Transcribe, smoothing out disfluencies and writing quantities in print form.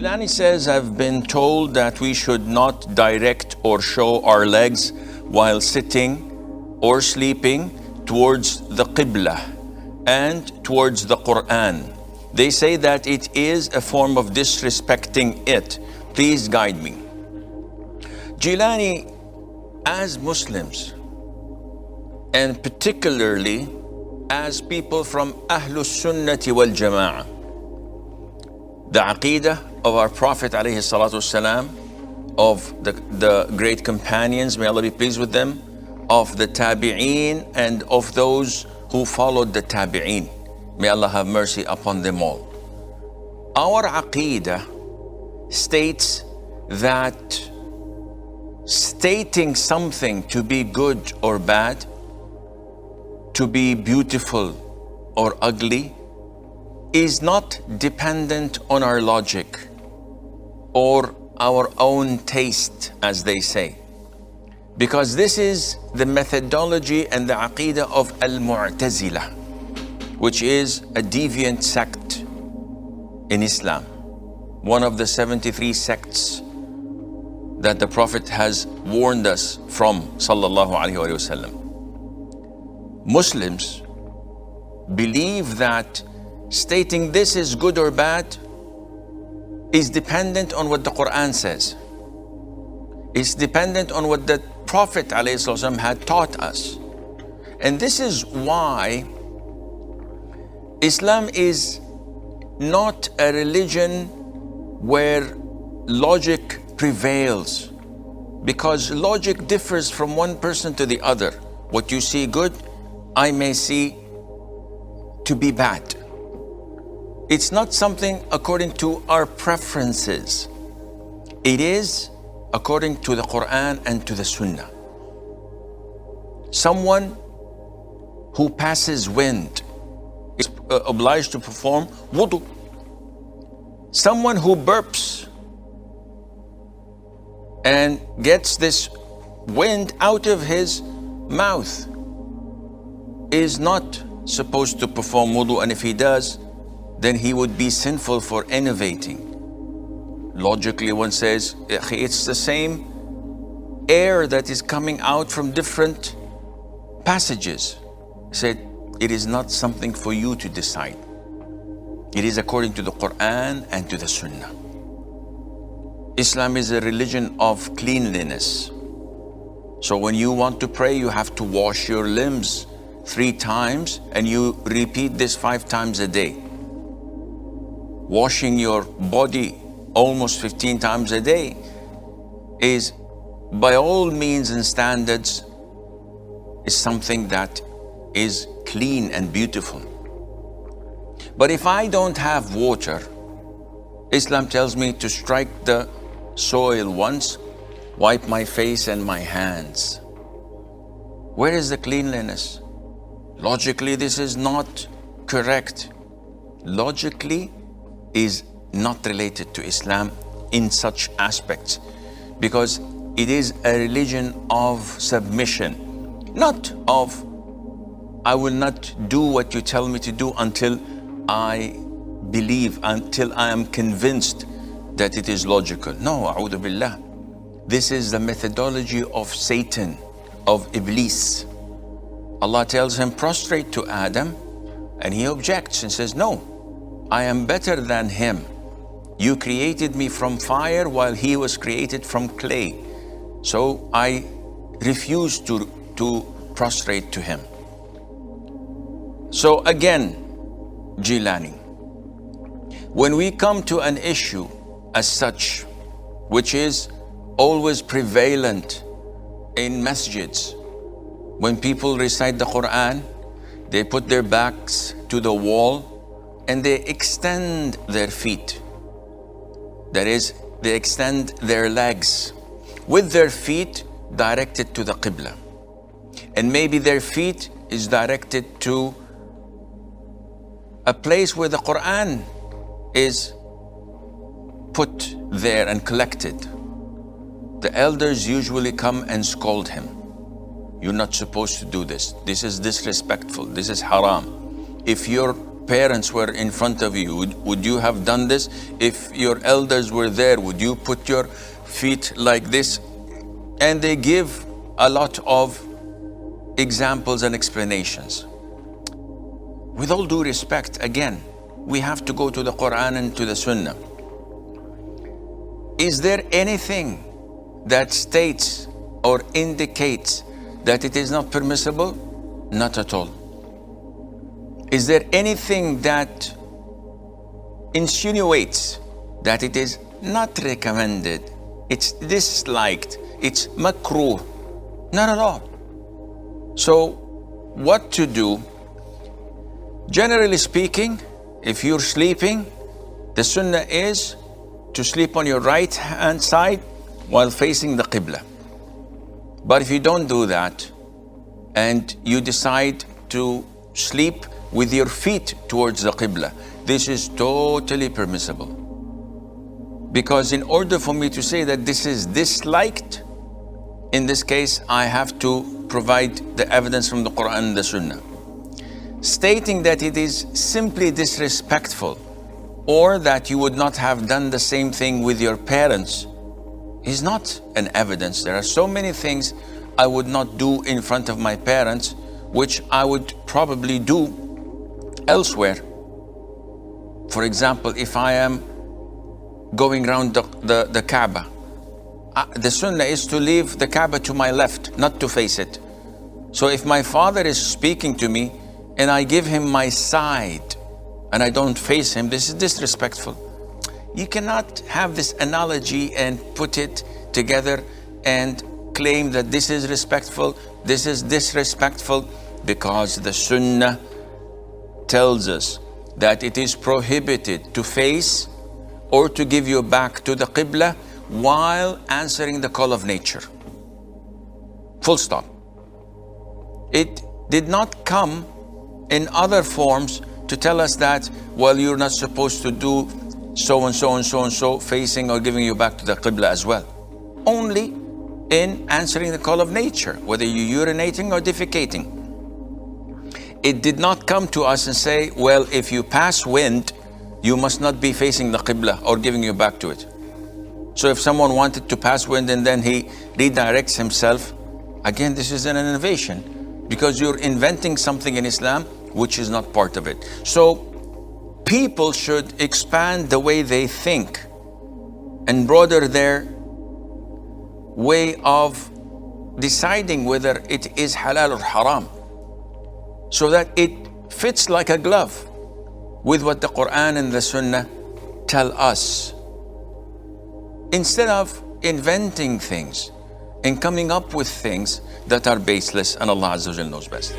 Jilani says, I've been told that we should not direct or show our legs while sitting or sleeping towards the Qibla and towards the Quran. They say that it is a form of disrespecting it. Please guide me. Jilani, as Muslims, and particularly as people from Ahlus Sunnati wal Jama'ah, the Aqidah of our Prophet alayhi salatu wasalam, of the great companions, may Allah be pleased with them, of the Tabi'een and of those who followed the Tabi'een. May Allah have mercy upon them all. Our Aqidah states that stating something to be good or bad, to be beautiful or ugly, is not dependent on our logic or our own taste, as they say. Because this is the methodology and the Aqidah of Al-Mu'tazila, which is a deviant sect in Islam, one of the 73 sects that the Prophet has warned us from, sallallahu alaihi wasallam. Muslims believe that stating this is good or bad is dependent on what the Quran says. It's dependent on what the Prophet ﷺ had taught us. And this is why Islam is not a religion where logic prevails, because logic differs from one person to the other. What you see good, I may see to be bad. It's not something according to our preferences. It is according to the Quran and to the Sunnah. Someone who passes wind is obliged to perform wudu. Someone who burps and gets this wind out of his mouth is not supposed to perform wudu, and if he does, then he would be sinful for innovating. Logically, one says, it's the same air that is coming out from different passages. Said, it is not something for you to decide. It is according to the Quran and to the Sunnah. Islam is a religion of cleanliness. So when you want to pray, you have to wash your limbs 3 times, and you repeat this 5 times a day. Washing your body almost 15 times a day is, by all means and standards, is something that is clean and beautiful. But if I don't have water, Islam tells me to strike the soil once, wipe my face and my hands. Where is the cleanliness? Logically, this is not correct. Logically is not related to Islam in such aspects, because it is a religion of submission, not of, I will not do what you tell me to do until I believe, until I am convinced that it is logical. No, a'udhu billah. This is the methodology of Satan, of Iblis. Allah tells him, prostrate to Adam, and he objects and says, no, I am better than him. You created me from fire while he was created from clay. So I refuse to prostrate to him. So again, Jilani, when we come to an issue as such, which is always prevalent in masjids, when people recite the Quran, they put their backs to the wall and they extend their feet. That is, they extend their legs with their feet directed to the Qibla. And maybe their feet is directed to a place where the Quran is put there and collected. The elders usually come and scold him. You're not supposed to do this. This is disrespectful. This is haram. If your parents were in front of you, would you have done this? If your elders were there, would you put your feet like this? And they give a lot of examples and explanations. With all due respect, again, we have to go to the Quran and to the Sunnah. Is there anything that states or indicates that it is not permissible? Not at all. Is there anything that insinuates that it is not recommended, it's disliked, it's makruh? Not at all. So what to do? Generally speaking, if you're sleeping, the sunnah is to sleep on your right hand side while facing the Qibla. But if you don't do that and you decide to sleep with your feet towards the Qibla, this is totally permissible. Because in order for me to say that this is disliked, in this case, I have to provide the evidence from the Quran and the Sunnah. Stating that it is simply disrespectful or that you would not have done the same thing with your parents is not an evidence. There are so many things I would not do in front of my parents, which I would probably do elsewhere. For example, if I am going around the Kaaba, the sunnah is to leave the Kaaba to my left, not to face it. So if my father is speaking to me and I give him my side and I don't face him, this is disrespectful. You cannot have this analogy and put it together and claim that this is respectful, this is disrespectful, because the sunnah tells us that it is prohibited to face or to give your back to the Qibla while answering the call of nature. Full stop. It did not come in other forms to tell us that, well, you're not supposed to do so and so and so and so, facing or giving you back to the Qibla as well. Only in answering the call of nature, whether you're urinating or defecating. It did not come to us and say, well, if you pass wind, you must not be facing the Qibla or giving you back to it. So if someone wanted to pass wind and then he redirects himself, again, this is an innovation, because you're inventing something in Islam which is not part of it. So people should expand the way they think and broaden their way of deciding whether it is halal or haram, so that it fits like a glove with what the Quran and the Sunnah tell us, instead of inventing things and coming up with things that are baseless, and Allah Azza wa Jalla knows best.